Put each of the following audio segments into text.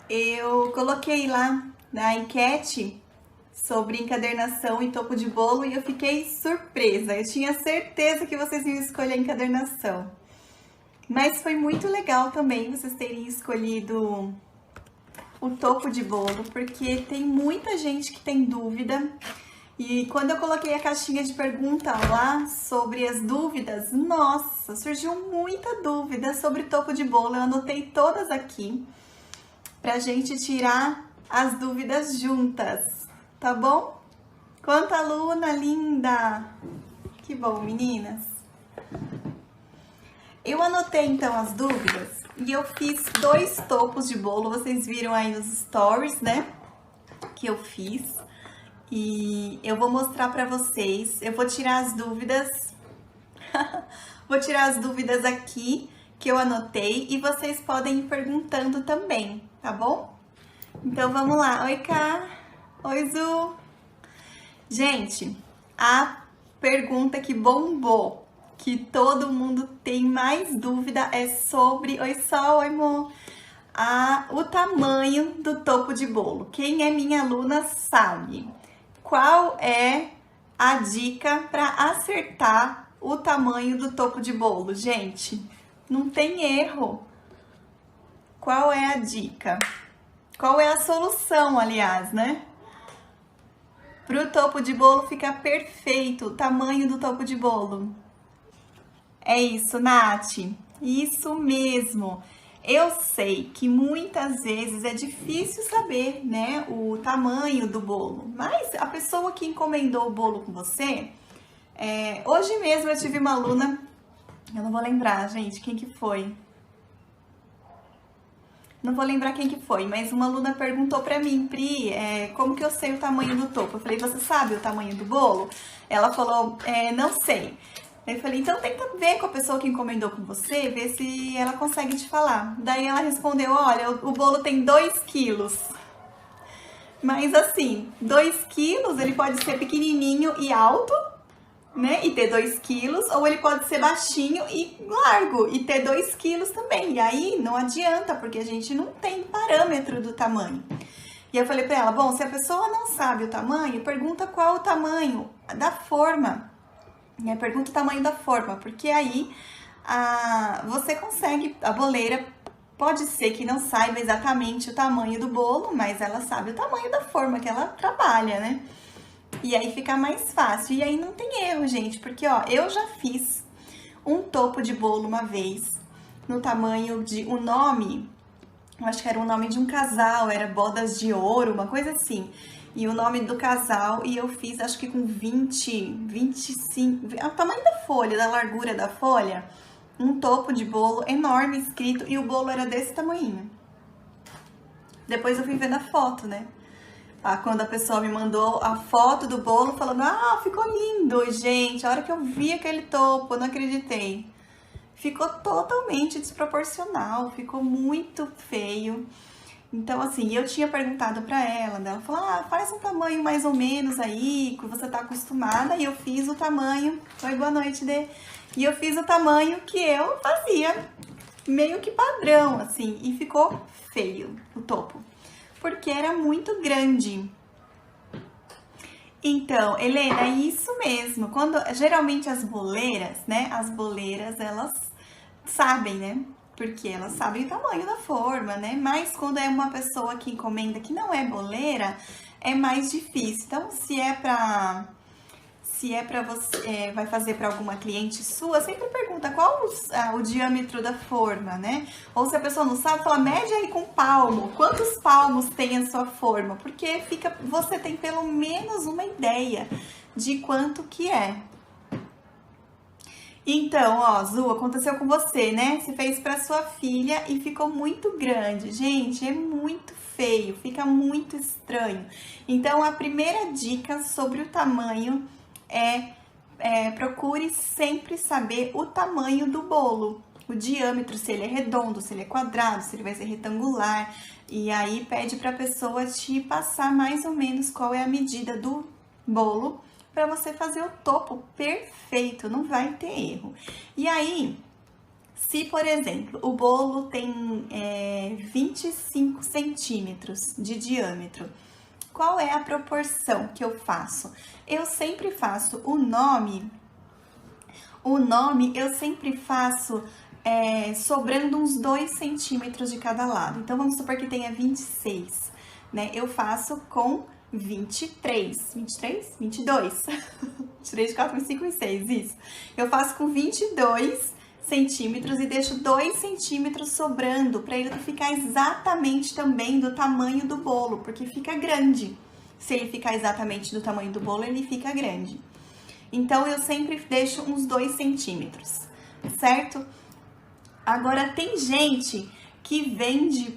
Eu coloquei lá na enquete sobre encadernação e topo de bolo e eu fiquei surpresa. Eu tinha certeza que vocês iam escolher encadernação. Mas foi muito legal também vocês terem escolhido o topo de bolo, porque tem muita gente que tem dúvida. E quando eu coloquei a caixinha de pergunta lá sobre as dúvidas, nossa, surgiu muita dúvida sobre topo de bolo. Eu anotei todas aqui pra gente tirar as dúvidas juntas, tá bom? Quanta aluna linda! Que bom, meninas! Eu anotei então as dúvidas e eu fiz 2 topos de bolo. Vocês viram aí nos stories, né? Que eu fiz. E eu vou mostrar pra vocês. Eu vou tirar as dúvidas. Vou tirar as dúvidas aqui que eu anotei e vocês podem ir perguntando também, tá bom? Então vamos lá. Oi, Ká. Oi, Zu. Gente, a pergunta que bombou, que todo mundo tem mais dúvida é sobre... Oi, Sol, oi, Mo. O tamanho do topo de bolo. Quem é minha aluna sabe. Qual é a dica para acertar o tamanho do topo de bolo, gente? Não tem erro. Qual é a dica? Qual é a solução, aliás, né? Para o topo de bolo ficar perfeito, o tamanho do topo de bolo. É isso, Nath. Isso mesmo. Eu sei que muitas vezes é difícil saber, né, o tamanho do bolo, mas a pessoa que encomendou o bolo com você, hoje mesmo eu tive uma aluna, eu não vou lembrar, gente, quem que foi. Não vou lembrar quem que foi, mas uma aluna perguntou pra mim, Pri, como que eu sei o tamanho do topo? Eu falei, você sabe o tamanho do bolo? Ela falou, não sei. Eu falei, então tenta ver com a pessoa que encomendou com você, ver se ela consegue te falar. Daí ela respondeu, olha, o bolo tem 2 quilos. Mas assim, 2 quilos, ele pode ser pequenininho e alto, né, e ter 2 quilos, ou ele pode ser baixinho e largo e ter 2 quilos também. E aí não adianta, porque a gente não tem parâmetro do tamanho. E eu falei pra ela, bom, se a pessoa não sabe o tamanho, pergunta qual o tamanho da forma. Pergunta o tamanho da forma, porque aí você consegue, a boleira pode ser que não saiba exatamente o tamanho do bolo, mas ela sabe o tamanho da forma que ela trabalha, né? E aí fica mais fácil. E aí não tem erro, gente, porque ó, eu já fiz um topo de bolo uma vez, no tamanho de um nome, eu acho que era o nome de um casal, era bodas de ouro, uma coisa assim. E o nome do casal, e eu fiz acho que com 20, 25, o tamanho da folha, da largura da folha, um topo de bolo enorme escrito, e o bolo era desse tamanho. Depois eu fui ver na foto, né? Quando a pessoa me mandou a foto do bolo falando, ficou lindo, gente. A hora que eu vi aquele topo, eu não acreditei. Ficou totalmente desproporcional, ficou muito feio. Então, assim, eu tinha perguntado pra ela falou, faz um tamanho mais ou menos aí, que você tá acostumada, e eu fiz o tamanho, oi, boa noite, Dê. E eu fiz o tamanho que eu fazia, meio que padrão, assim, e ficou feio o topo, porque era muito grande. Então, Helena, é isso mesmo. Quando geralmente as boleiras, né? As boleiras, elas sabem, né? Porque elas sabem o tamanho da forma, né? Mas quando é uma pessoa que encomenda que não é boleira, é mais difícil. Então, se é pra você, vai fazer para alguma cliente sua, sempre pergunta qual o diâmetro da forma, né? Ou se a pessoa não sabe, fala, mede aí com palmo. Quantos palmos tem a sua forma? Porque você tem pelo menos uma ideia de quanto que é. Então, ó, Zu, aconteceu com você, né? Você fez para sua filha e ficou muito grande. Gente, é muito feio, fica muito estranho. Então, a primeira dica sobre o tamanho procure sempre saber o tamanho do bolo. O diâmetro, se ele é redondo, se ele é quadrado, se ele vai ser retangular. E aí, pede para a pessoa te passar mais ou menos qual é a medida do bolo, para você fazer o topo perfeito, não vai ter erro. E aí, Se, por exemplo, o bolo tem 25 centímetros de diâmetro, qual é a proporção que eu faço? Eu sempre faço o nome eu sempre faço sobrando uns 2 centímetros de cada lado. Então, vamos supor que tenha 26, né? Eu faço com 23, 22, 23, 4, 5 e 6, isso. Eu faço com 22 centímetros e deixo 2 centímetros sobrando para ele ficar exatamente também do tamanho do bolo, porque fica grande. Se ele ficar exatamente do tamanho do bolo, ele fica grande. Então, eu sempre deixo uns 2 centímetros, certo? Agora, tem gente que vende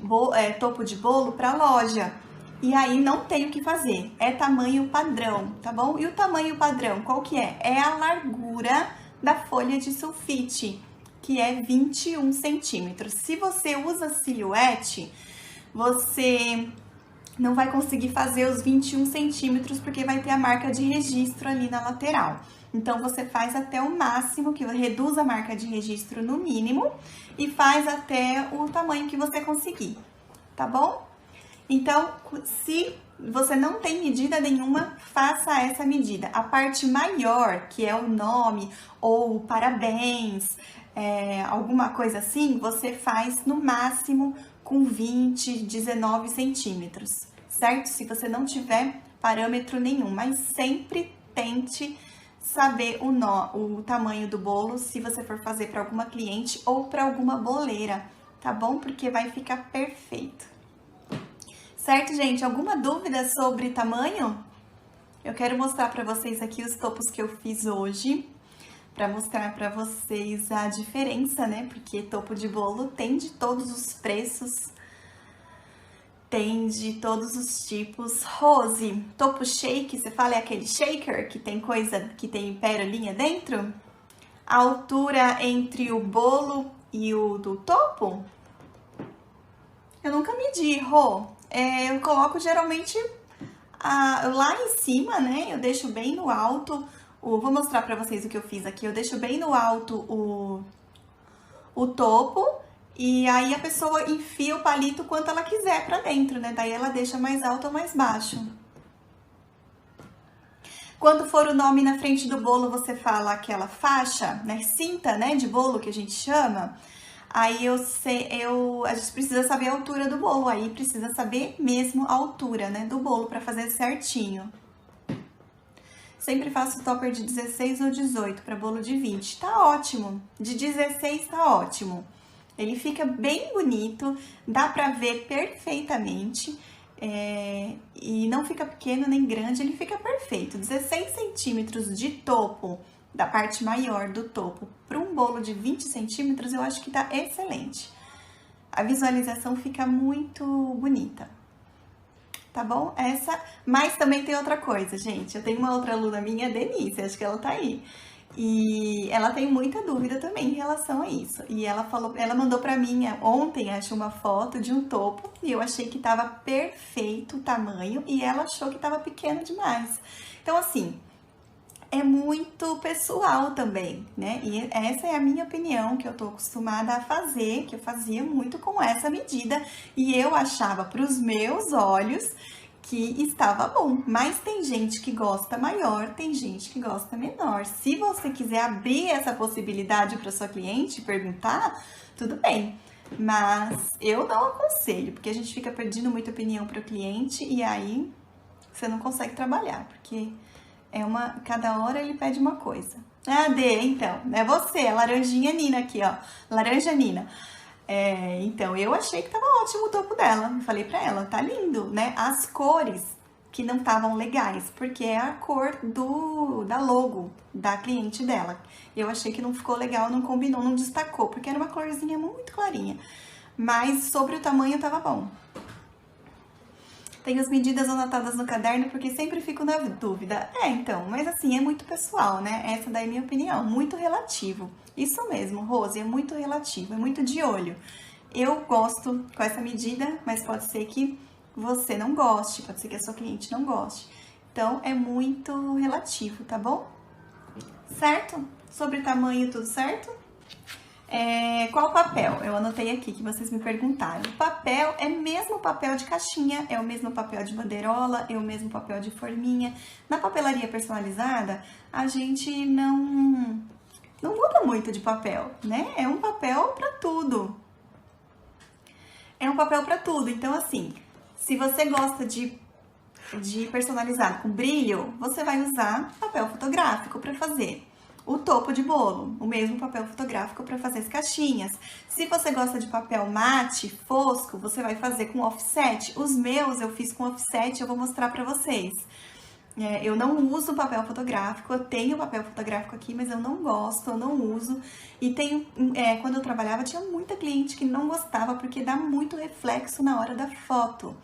topo de bolo para loja. E aí não tem o que fazer, é tamanho padrão, tá bom? E o tamanho padrão, qual que é? É a largura da folha de sulfite, que é 21 centímetros. Se você usa silhuete, você não vai conseguir fazer os 21 centímetros, porque vai ter a marca de registro ali na lateral. Então, você faz até o máximo, que reduz a marca de registro no mínimo, e faz até o tamanho que você conseguir, tá bom? Então, se você não tem medida nenhuma, faça essa medida. A parte maior, que é o nome ou parabéns, alguma coisa assim, você faz no máximo com 20, 19 centímetros, certo? Se você não tiver parâmetro nenhum, mas sempre tente saber o tamanho do bolo se você for fazer para alguma cliente ou para alguma boleira, tá bom? Porque vai ficar perfeito. Certo, gente? Alguma dúvida sobre tamanho? Eu quero mostrar para vocês aqui os topos que eu fiz hoje, para mostrar para vocês a diferença, né? Porque topo de bolo tem de todos os preços, tem de todos os tipos. Rose, topo shake, você fala é aquele shaker que tem coisa, que tem pérolinha dentro? A altura entre o bolo e o do topo? Eu nunca medi, Rô. Eu coloco geralmente lá em cima, né? Eu deixo bem no alto. Vou mostrar pra vocês o que eu fiz aqui. Eu deixo bem no alto o topo. E aí a pessoa enfia o palito quanto ela quiser pra dentro, né? Daí ela deixa mais alto ou mais baixo. Quando for o nome na frente do bolo, você fala aquela faixa, né? Cinta, né? De bolo que a gente chama. Aí a gente precisa saber a altura do bolo, aí precisa saber mesmo a altura, né, do bolo para fazer certinho. Sempre faço topper de 16 ou 18 para bolo de 20, tá ótimo. De 16 tá ótimo. Ele fica bem bonito, dá pra ver perfeitamente, e não fica pequeno nem grande, ele fica perfeito. 16 centímetros de topo, da parte maior do topo, para um bolo de 20 centímetros, eu acho que tá excelente. A visualização fica muito bonita, tá bom? Mas também tem outra coisa, gente. Eu tenho uma outra aluna minha, a Denise, acho que ela tá aí. E ela tem muita dúvida também em relação a isso. E ela mandou pra mim ontem, acho, uma foto de um topo, e eu achei que tava perfeito o tamanho, e ela achou que tava pequeno demais. Então, assim, é muito pessoal também, né? E essa é a minha opinião, que eu tô acostumada a fazer, que eu fazia muito com essa medida, e eu achava pros meus olhos que estava bom. Mas tem gente que gosta maior, tem gente que gosta menor. Se você quiser abrir essa possibilidade para sua cliente perguntar, tudo bem. Mas eu não aconselho, porque a gente fica perdendo muita opinião para o cliente e aí você não consegue trabalhar, porque cada hora ele pede uma coisa. Ah, Dê, então, é você, a laranjinha Nina aqui, ó, laranja Nina. Então, eu achei que tava ótimo o topo dela, falei pra ela, tá lindo, né? As cores que não estavam legais, porque é a cor da logo da cliente dela. Eu achei que não ficou legal, não combinou, não destacou, porque era uma corzinha muito clarinha. Mas sobre o tamanho tava bom. Tenho as medidas anotadas no caderno porque sempre fico na dúvida. Então, mas assim, é muito pessoal, né? Essa daí é minha opinião, muito relativo. Isso mesmo, Rose, é muito relativo, é muito de olho. Eu gosto com essa medida, mas pode ser que você não goste, pode ser que a sua cliente não goste. Então, é muito relativo, tá bom? Certo? Sobre tamanho, tudo certo? Qual papel? Eu anotei aqui que vocês me perguntaram. O papel é mesmo papel de caixinha, é o mesmo papel de bandeirola, é o mesmo papel de forminha. Na papelaria personalizada, a gente não muda muito de papel, né? É um papel para tudo. É um papel para tudo. Então, assim, se você gosta de personalizado com brilho, você vai usar papel fotográfico para fazer. O topo de bolo, o mesmo papel fotográfico para fazer as caixinhas. Se você gosta de papel mate, fosco, você vai fazer com offset. Os meus eu fiz com offset, eu vou mostrar para vocês. Eu não uso papel fotográfico, eu tenho papel fotográfico aqui, mas eu não gosto, eu não uso. E quando eu trabalhava, tinha muita cliente que não gostava, porque dá muito reflexo na hora da foto.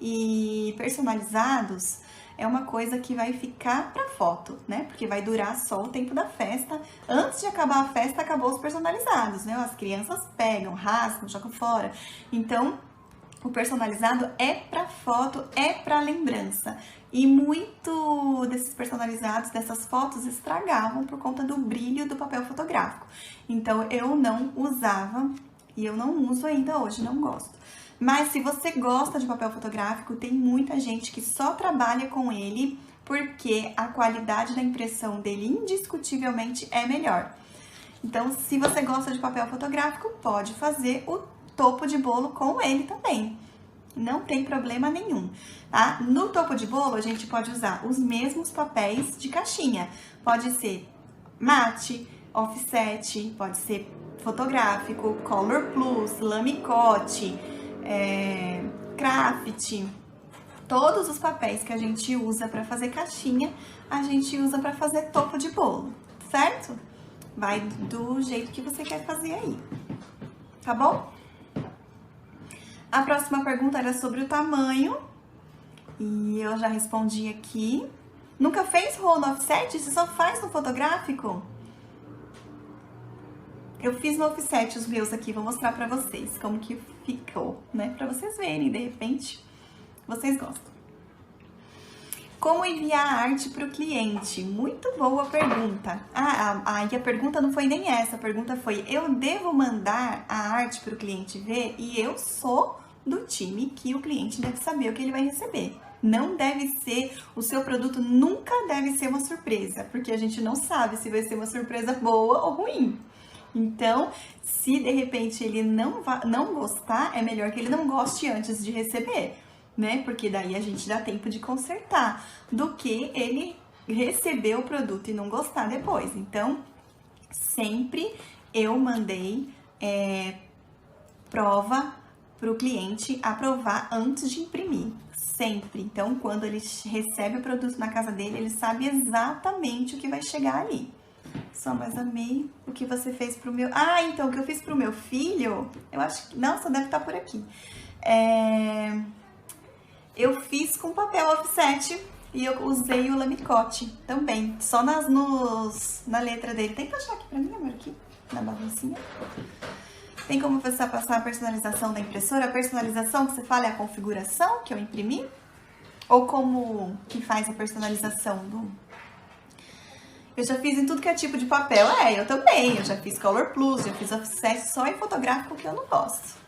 E personalizados é uma coisa que vai ficar pra foto, né? Porque vai durar só o tempo da festa. Antes de acabar a festa, acabou os personalizados, né? As crianças pegam, rasgam, jogam fora. Então, o personalizado é pra foto, é pra lembrança. E muito desses personalizados, dessas fotos, estragavam por conta do brilho do papel fotográfico. Então, eu não usava e eu não uso ainda hoje, não gosto. Mas se você gosta de papel fotográfico, tem muita gente que só trabalha com ele porque a qualidade da impressão dele indiscutivelmente é melhor. Então, se você gosta de papel fotográfico, pode fazer o topo de bolo com ele também. Não tem problema nenhum, tá? No topo de bolo, a gente pode usar os mesmos papéis de caixinha. Pode ser mate, offset, pode ser fotográfico, color plus, lamicote, craft. Todos os papéis que a gente usa para fazer caixinha, a gente usa para fazer topo de bolo, certo? Vai do jeito que você quer fazer aí, tá bom? A próxima pergunta era sobre o tamanho e eu já respondi aqui. Nunca fez rolo offset? Você só faz no fotográfico? Eu fiz no offset os meus aqui, vou mostrar pra vocês como que ficou, né? Pra vocês verem, de repente, vocês gostam. Como enviar a arte pro cliente? Muito boa pergunta. E a pergunta não foi nem essa, a pergunta foi: eu devo mandar a arte pro cliente ver? E eu sou do time que o cliente deve saber o que ele vai receber. Não deve ser, o seu produto nunca deve ser uma surpresa, porque a gente não sabe se vai ser uma surpresa boa ou ruim. Então, se de repente ele não gostar, é melhor que ele não goste antes de receber, né? Porque daí a gente dá tempo de consertar, do que ele receber o produto e não gostar depois. Então, sempre eu mandei prova para o cliente aprovar antes de imprimir, sempre. Então, quando ele recebe o produto na casa dele, ele sabe exatamente o que vai chegar ali. Só mais amei o que você fez pro meu... então, o que eu fiz pro meu filho, eu acho que... Nossa, deve estar por aqui. Eu fiz com papel offset e eu usei o lamicote também. Só na letra dele. Tem que achar aqui pra mim, amor, aqui, na baguncinha. Tem como você passar a personalização da impressora? A personalização que você fala é a configuração que eu imprimi? Ou como que faz a personalização do... Eu já fiz em tudo que é tipo de papel. Eu também. Eu já fiz Color Plus, já fiz offset, só em fotográfico que eu não gosto.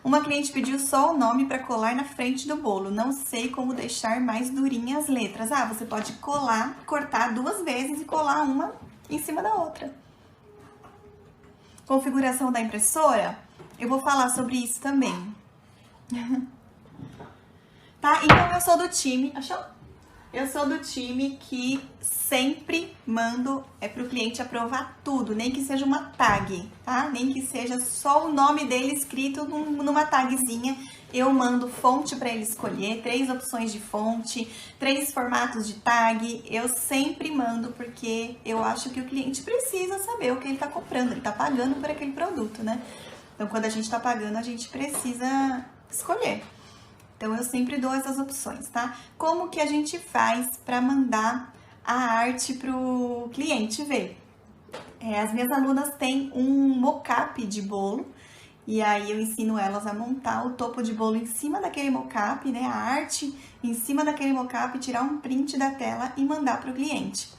Uma cliente pediu só o nome para colar na frente do bolo. Não sei como deixar mais durinhas as letras. Você pode cortar 2 vezes e colar uma em cima da outra. Configuração da impressora, eu vou falar sobre isso também. Tá? Então, eu sou do time... Achou? Eu sou do time que sempre mando pro cliente aprovar tudo, nem que seja uma tag, tá? Nem que seja só o nome dele escrito numa tagzinha. Eu mando fonte para ele escolher, 3 opções de fonte, 3 formatos de tag. Eu sempre mando porque eu acho que o cliente precisa saber o que ele tá comprando, ele tá pagando por aquele produto, né? Então, quando a gente tá pagando, a gente precisa escolher. Então, eu sempre dou essas opções, tá? Como que a gente faz para mandar a arte pro cliente ver? As minhas alunas têm um mockup de bolo, e aí eu ensino elas a montar o topo de bolo em cima daquele mockup, né? A arte em cima daquele mockup, tirar um print da tela e mandar pro cliente.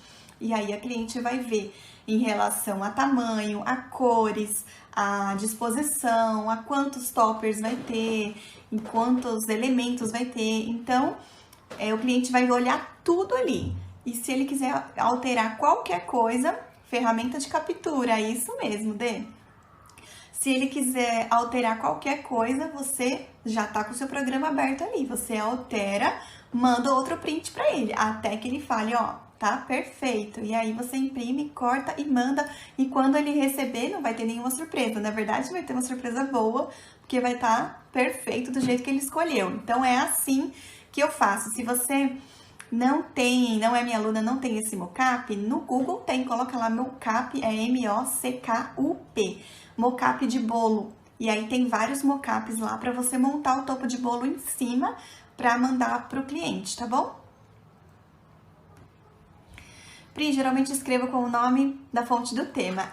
E aí a cliente vai ver em relação a tamanho, a cores, a disposição, a quantos toppers vai ter, em quantos elementos vai ter. Então, o cliente vai olhar tudo ali. E se ele quiser alterar qualquer coisa, ferramenta de captura, é isso mesmo, Dê. Se ele quiser alterar qualquer coisa, você já tá com o seu programa aberto ali. Você altera, manda outro print para ele, até que ele fale, ó, tá perfeito. E aí você imprime, corta e manda. E quando ele receber, não vai ter nenhuma surpresa. Na verdade, vai ter uma surpresa boa, porque vai estar perfeito do jeito que ele escolheu. Então, é assim que eu faço. Se você não é minha aluna, não tem esse mockup, no Google tem, coloca lá mockup, é M-O-C-K-U-P, mockup de bolo. E aí tem vários mockups lá para você montar o topo de bolo em cima para mandar pro cliente, tá bom? Pri, geralmente escrevo com o nome da fonte do tema.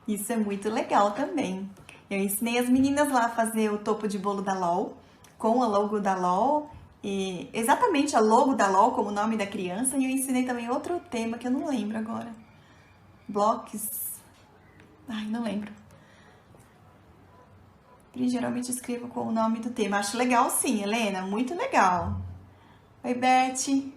Isso é muito legal também. Eu ensinei as meninas lá a fazer o topo de bolo da LOL, com a logo da LOL, e exatamente a logo da LOL como o nome da criança, e eu ensinei também outro tema que eu não lembro agora. Blocos. Ai, não lembro. E geralmente escrevo com o nome do tema. Acho legal sim, Helena, muito legal. Oi, Beth.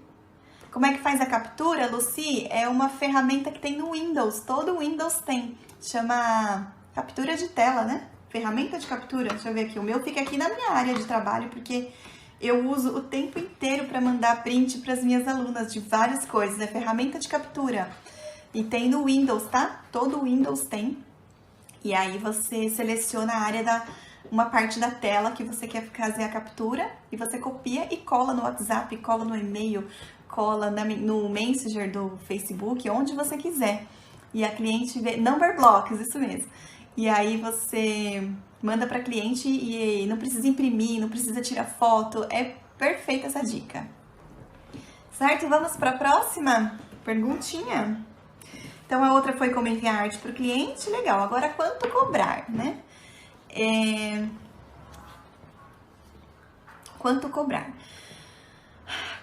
Como é que faz a captura, Lucy? É uma ferramenta que tem no Windows, todo Windows tem. Chama captura de tela, né? Ferramenta de captura. Deixa eu ver aqui. O meu fica aqui na minha área de trabalho, porque eu uso o tempo inteiro para mandar print para as minhas alunas de várias coisas. É ferramenta de captura. E tem no Windows, tá? Todo Windows tem. E aí você seleciona a área uma parte da tela que você quer fazer a captura e você copia e cola no WhatsApp, cola no e-mail, cola no Messenger do Facebook, onde você quiser. E a cliente vê, number blocks, isso mesmo. E aí você manda para cliente e não precisa imprimir, não precisa tirar foto. É perfeita essa dica. Certo? Vamos para a próxima perguntinha. Então, a outra foi como enviar arte para o cliente. Legal. Agora, quanto cobrar, né? Quanto cobrar?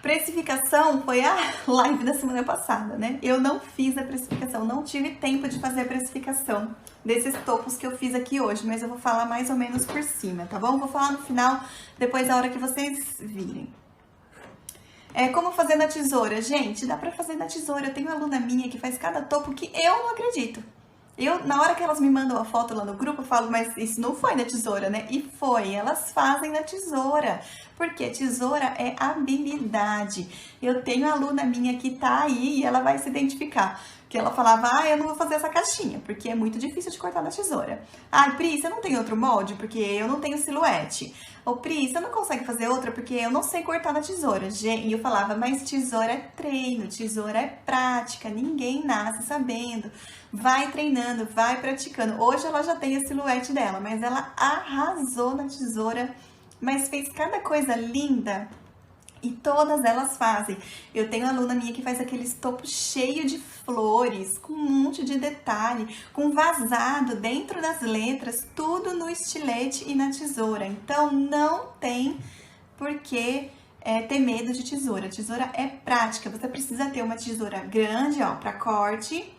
Precificação foi a live da semana passada, né? Eu não fiz a precificação, não tive tempo de fazer a precificação desses topos que eu fiz aqui hoje, mas eu vou falar mais ou menos por cima, tá bom? Vou falar no final, depois da hora que vocês virem. Como fazer na tesoura? Gente, dá pra fazer na tesoura. Eu tenho uma aluna minha que faz cada topo que eu não acredito. Na hora que elas me mandam a foto lá no grupo, eu falo, mas isso não foi na tesoura, né? E foi, elas fazem na tesoura. Porque tesoura é habilidade. Eu tenho uma aluna minha que tá aí e ela vai se identificar. Que ela falava, eu não vou fazer essa caixinha, porque é muito difícil de cortar na tesoura. Pri, você não tem outro molde? Porque eu não tenho silhuete. Ô, Pri, você não consegue fazer outra? Porque eu não sei cortar na tesoura. E eu falava, mas tesoura é treino, tesoura é prática, ninguém nasce sabendo. Vai treinando, vai praticando. Hoje ela já tem a silhuete dela, mas ela arrasou na tesoura, mas fez cada coisa linda. E todas elas fazem. Eu tenho uma aluna minha que faz aqueles topos cheios de flores, com um monte de detalhe, com vazado dentro das letras, tudo no estilete e na tesoura. Então, não tem por que ter medo de tesoura. Tesoura é prática. Você precisa ter uma tesoura grande, ó, para corte,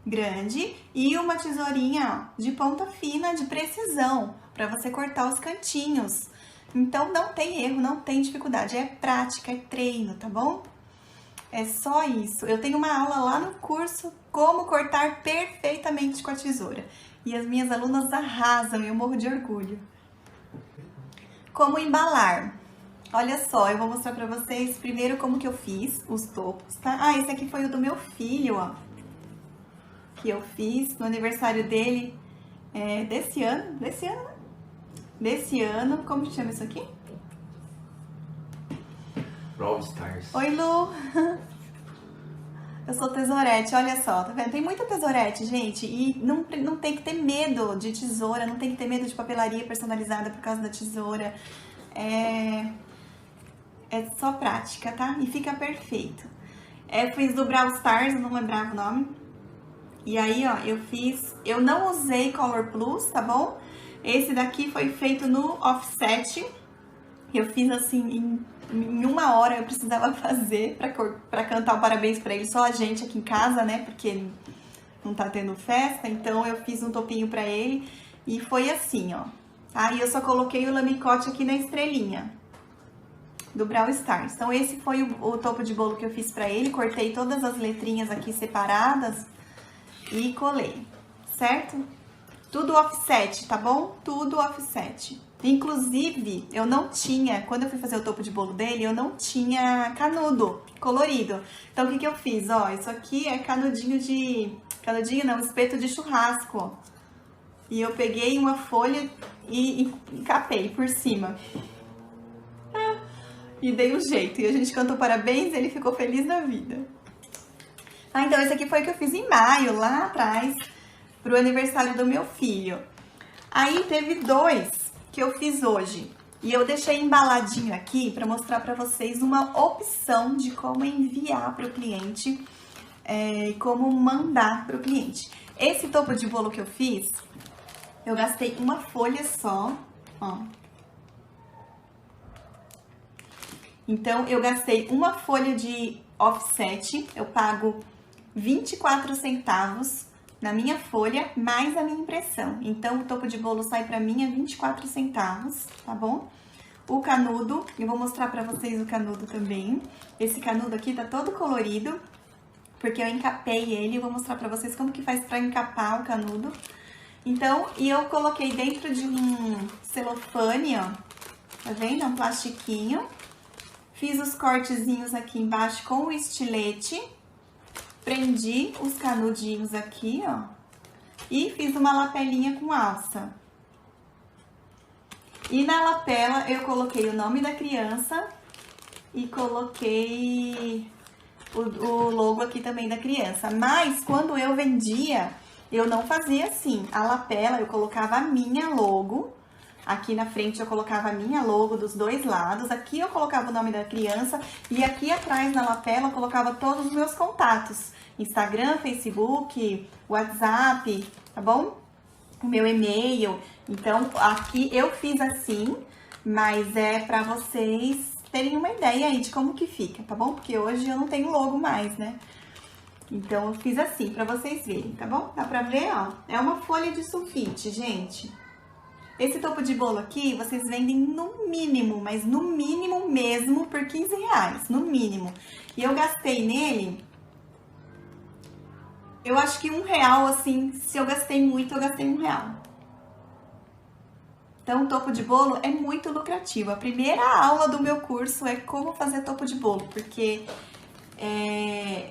grande, e uma tesourinha, ó, de ponta fina, de precisão, para você cortar os cantinhos. Então, não tem erro, não tem dificuldade, é prática, é treino, tá bom? É só isso. Eu tenho uma aula lá no curso Como Cortar Perfeitamente com a Tesoura. E as minhas alunas arrasam, eu morro de orgulho. Como embalar? Olha só, eu vou mostrar pra vocês primeiro como que eu fiz os topos, tá? Esse aqui foi o do meu filho, ó. Que eu fiz no aniversário dele desse ano, né? Desse ano, como que chama isso aqui? Brawl Stars. Oi, Lu! Eu sou tesourete, olha só, tá vendo? Tem muita tesourete, gente, e não tem que ter medo de tesoura, não tem que ter medo de papelaria personalizada por causa da tesoura. É só prática, tá? E fica perfeito. Fiz do Brawl Stars, eu não lembrava o nome. E aí, ó, eu não usei Color Plus, tá bom? Esse daqui foi feito no offset, Eu fiz assim, em 1 hora eu precisava fazer pra cantar o parabéns pra ele, só a gente aqui em casa, né? Porque não tá tendo festa, então eu fiz um topinho pra ele e foi assim, ó. Aí eu só coloquei o lamicote aqui na estrelinha do Brawl Stars. Então esse foi o topo de bolo que eu fiz pra ele, cortei todas as letrinhas aqui separadas e colei, certo? Tudo offset, tá bom? Tudo offset. Inclusive, eu não tinha, quando eu fui fazer o topo de bolo dele, eu não tinha canudo colorido. Então, o que que eu fiz? Ó, isso aqui é canudinho não, espeto de churrasco, ó. E eu peguei uma folha e encapei por cima. E dei um jeito. E a gente cantou parabéns e ele ficou feliz da vida. Ah, então esse aqui foi o que eu fiz em maio, lá atrás, pro aniversário do meu filho. Aí teve 2 que eu fiz hoje. E eu deixei embaladinho aqui para mostrar para vocês uma opção de como enviar para o cliente e como mandar para o cliente. Esse topo de bolo que eu fiz, eu gastei uma folha só, ó. Então, eu gastei uma folha de offset, eu pago 24 centavos na minha folha, mais a minha impressão. Então, o topo de bolo sai pra mim a 24 centavos, tá bom? O canudo, eu vou mostrar pra vocês o canudo também. Esse canudo aqui tá todo colorido, porque eu encapei ele. Eu vou mostrar pra vocês como que faz pra encapar o canudo. Então, e eu coloquei dentro de um celofane, ó, tá vendo? Um plastiquinho. Fiz os cortezinhos aqui embaixo com o estilete. Prendi os canudinhos aqui, ó, e fiz uma lapelinha com alça. E na lapela eu coloquei o nome da criança e coloquei o logo aqui também da criança. Mas quando eu vendia, eu não fazia assim. A lapela eu colocava a minha logo. Aqui na frente eu colocava a minha logo dos 2 lados, aqui eu colocava o nome da criança e aqui atrás na lapela eu colocava todos os meus contatos, Instagram, Facebook, WhatsApp, tá bom? O meu e-mail. Então aqui eu fiz assim, mas é pra vocês terem uma ideia aí de como que fica, tá bom? Porque hoje eu não tenho logo mais, né? Então eu fiz assim pra vocês verem, tá bom? Dá pra ver, ó? É uma folha de sulfite, gente. Esse topo de bolo aqui, vocês vendem no mínimo, mas no mínimo mesmo, por 15 reais, no mínimo. E eu gastei nele, eu acho que R$1, assim, se eu gastei muito, eu gastei R$1. Então, o topo de bolo é muito lucrativo. A primeira aula do meu curso é como fazer topo de bolo, porque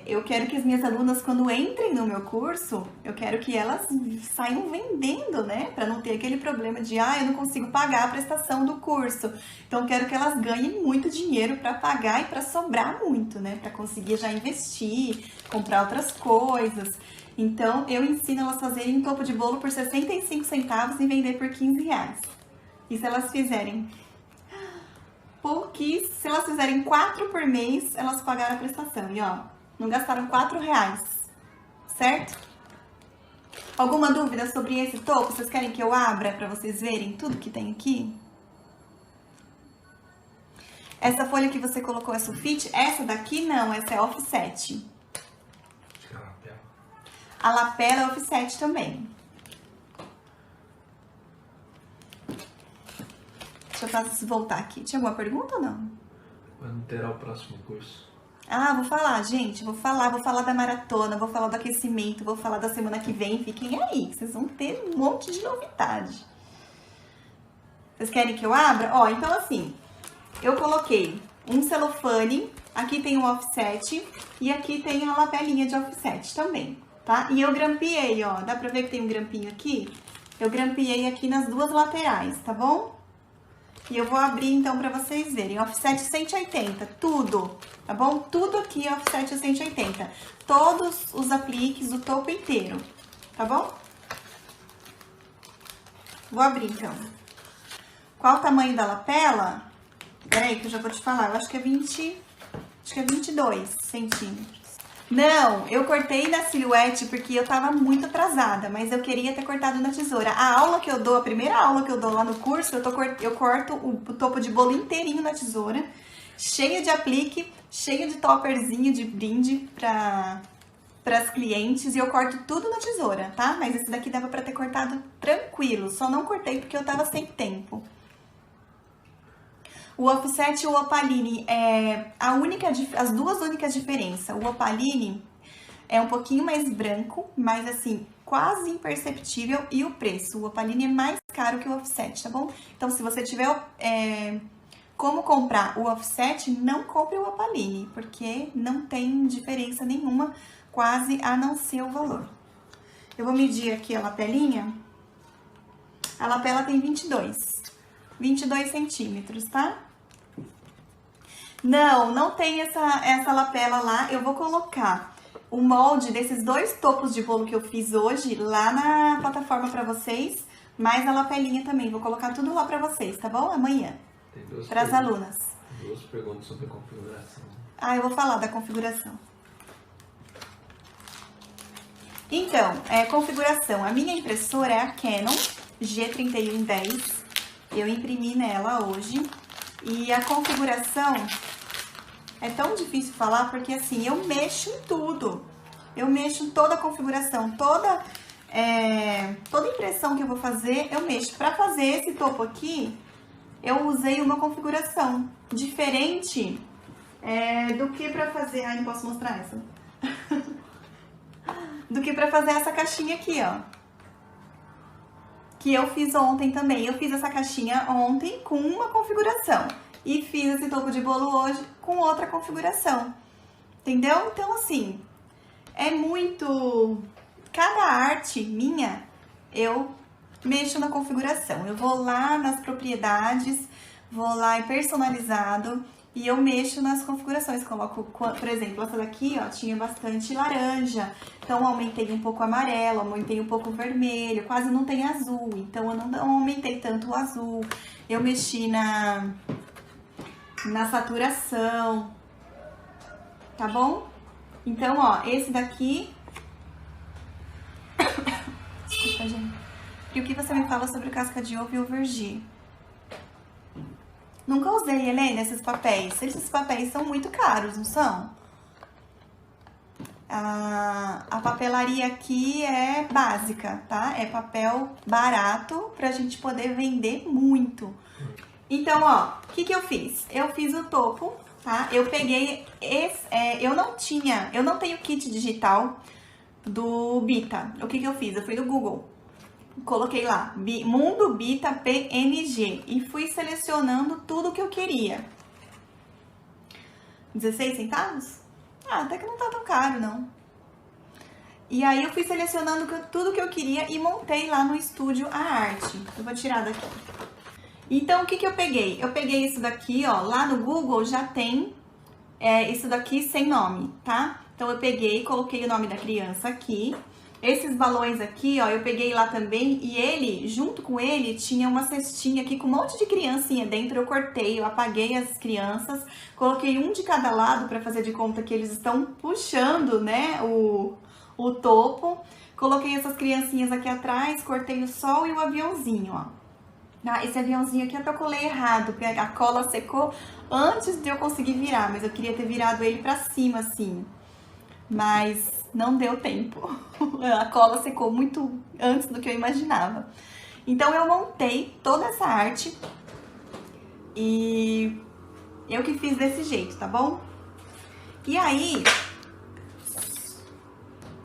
eu quero que as minhas alunas, quando entrem no meu curso, eu quero que elas saiam vendendo, né? Para não ter aquele problema de, eu não consigo pagar a prestação do curso. Então, eu quero que elas ganhem muito dinheiro para pagar e para sobrar muito, né? Para conseguir já investir, comprar outras coisas. Então, eu ensino elas a fazerem um topo de bolo por 65 centavos e vender por 15 reais. E se elas fizerem... Porque se elas fizerem 4 por mês, elas pagaram a prestação. E ó, não gastaram R$4, certo? Alguma dúvida sobre esse topo? Vocês querem que eu abra para vocês verem tudo que tem aqui? Essa folha que você colocou é sulfite? Essa daqui não, essa é offset. A lapela é offset também. Deixa eu voltar aqui. Tinha alguma pergunta ou não? Quando terá o próximo curso? Vou falar, gente. Vou falar da maratona, vou falar do aquecimento, vou falar da semana que vem. Fiquem aí, vocês vão ter um monte de novidade. Vocês querem que eu abra? Ó, então assim, eu coloquei um celofane, aqui tem um offset e aqui tem a lapelinha de offset também, tá? E eu grampeei, ó, dá pra ver que tem um grampinho aqui? Eu grampeei aqui nas 2 laterais, tá bom? E eu vou abrir, então, pra vocês verem. Offset 180, tudo, tá bom? Tudo aqui é offset 180. Todos os apliques, o topo inteiro, tá bom? Vou abrir, então. Qual o tamanho da lapela? Peraí, que eu já vou te falar. Eu acho que é 22 centímetros. Não, eu cortei na silhuete porque eu tava muito atrasada, mas eu queria ter cortado na tesoura. A aula que eu dou, a primeira aula que eu dou lá no curso, eu corto o topo de bolo inteirinho na tesoura, cheio de aplique, cheio de topperzinho de brinde para as clientes, e eu corto tudo na tesoura, tá? Mas esse daqui dava pra ter cortado tranquilo, só não cortei porque eu tava sem tempo. O offset e o opaline as duas únicas diferenças. O opaline é um pouquinho mais branco, mas assim, quase imperceptível, e o preço. O opaline é mais caro que o offset, tá bom? Então, se você tiver como comprar o offset, não compre o opaline, porque não tem diferença nenhuma, quase, a não ser o valor. Eu vou medir aqui a lapelinha. A lapela tem 22 centímetros, tá? Não tem essa lapela lá. Eu vou colocar o molde desses 2 topos de bolo que eu fiz hoje lá na plataforma pra vocês, mais a lapelinha também. Vou colocar tudo lá pra vocês, tá bom? Amanhã. Para as alunas. 2 perguntas sobre a configuração. Eu vou falar da configuração. Então, configuração. A minha impressora é a Canon G3110. Eu imprimi nela hoje. E a configuração é tão difícil falar porque assim, eu mexo em tudo. Eu mexo em toda a configuração, toda impressão que eu vou fazer, eu mexo. Para fazer esse topo aqui, eu usei uma configuração diferente do que para fazer... não posso mostrar essa. Do que para fazer essa caixinha aqui, ó. Que eu fiz ontem também. Eu fiz essa caixinha ontem com uma configuração. E fiz esse topo de bolo hoje com outra configuração. Entendeu? Então, assim, é muito... Cada arte minha, eu mexo na configuração. Eu vou lá nas propriedades, vou lá em personalizado e eu mexo nas configurações. Coloco, por exemplo, essa daqui, ó, tinha bastante laranja. Então, aumentei um pouco o amarelo, aumentei um pouco o vermelho, quase não tem azul. Então, eu não aumentei tanto o azul. Eu mexi na saturação, tá bom? Então, ó, esse daqui... Desculpa, gente. E o que você me fala sobre casca de ovo e o vergi? Nunca usei, Helena, esses papéis. Esses papéis são muito caros, não são? A papelaria aqui é básica, tá? É papel barato pra gente poder vender muito. Então, ó, o que eu fiz? Eu fiz o topo, tá? Eu peguei eu não tenho kit digital do Bita. O que eu fiz? Eu fui no Google, coloquei lá, Mundo Bita PNG e fui selecionando tudo que eu queria. 16 centavos? Até que não tá tão caro, não. E aí eu fui selecionando tudo que eu queria e montei lá no estúdio a arte. Eu vou tirar daqui. Então, o que eu peguei? Eu peguei isso daqui, ó, lá no Google já tem isso daqui sem nome, tá? Então, eu peguei, coloquei o nome da criança aqui. Esses balões aqui, ó, eu peguei lá também e ele, junto com ele, tinha uma cestinha aqui com um monte de criancinha dentro. Eu cortei, eu apaguei as crianças, coloquei um de cada lado pra fazer de conta que eles estão puxando, né, o topo. Coloquei essas criancinhas aqui atrás, cortei o sol e o aviãozinho, ó. Esse aviãozinho aqui eu colei errado, porque a cola secou antes de eu conseguir virar, mas eu queria ter virado ele pra cima, assim. Mas não deu tempo. A cola secou muito antes do que eu imaginava. Então, eu montei toda essa arte e eu que fiz desse jeito, tá bom? E aí,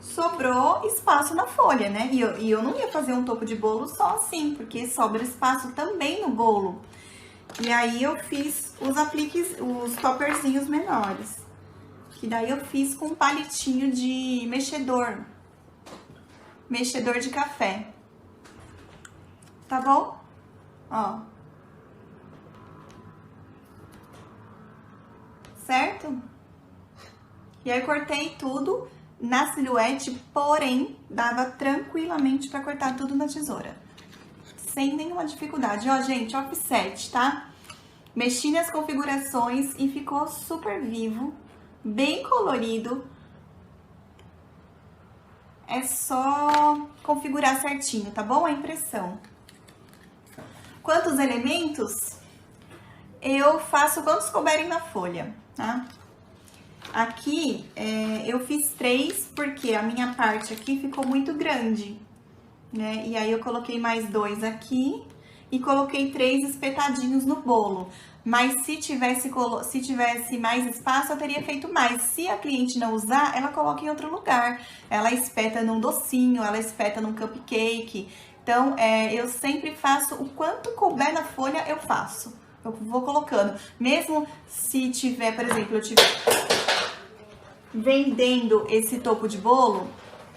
sobrou espaço na folha, né? E eu não ia fazer um topo de bolo só assim, porque sobra espaço também no bolo. E aí, eu fiz os apliques, os topperzinhos menores. Que daí eu fiz com um palitinho de mexedor de café. Tá bom? Ó. Certo? E aí eu cortei tudo na silhuete, porém, dava tranquilamente pra cortar tudo na tesoura. Sem nenhuma dificuldade. Ó, gente, offset, tá? Mexi nas configurações e ficou super vivo. Bem colorido, é só configurar certinho, tá bom? A impressão. Quantos elementos? Eu faço quantos couberem na folha, tá? Aqui, eu fiz 3, porque a minha parte aqui ficou muito grande, né? E aí eu coloquei mais 2 aqui e coloquei 3 espetadinhos no bolo. Mas se tivesse mais espaço, eu teria feito mais. Se a cliente não usar, ela coloca em outro lugar. Ela espeta num docinho, ela espeta num cupcake. Então, eu sempre faço o quanto couber na folha, eu faço. Eu vou colocando. Mesmo se tiver, por exemplo, eu tiver vendendo esse topo de bolo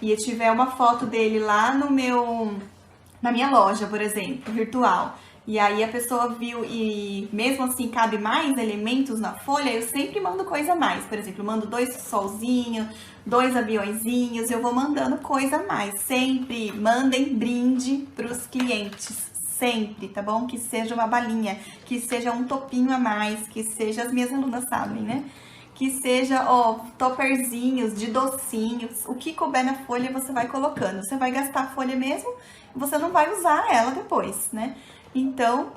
e eu tiver uma foto dele lá na minha loja, por exemplo, virtual. E aí a pessoa viu e mesmo assim cabe mais elementos na folha, eu sempre mando coisa a mais. Por exemplo, eu mando 2 solzinhos, 2 aviõezinhos, eu vou mandando coisa a mais. Sempre mandem brinde pros clientes, sempre, tá bom? Que seja uma balinha, que seja um topinho a mais, que seja, as minhas alunas sabem, né? Que seja, topperzinhos de docinhos, o que couber na folha você vai colocando. Você vai gastar a folha mesmo, você não vai usar ela depois, né? Então,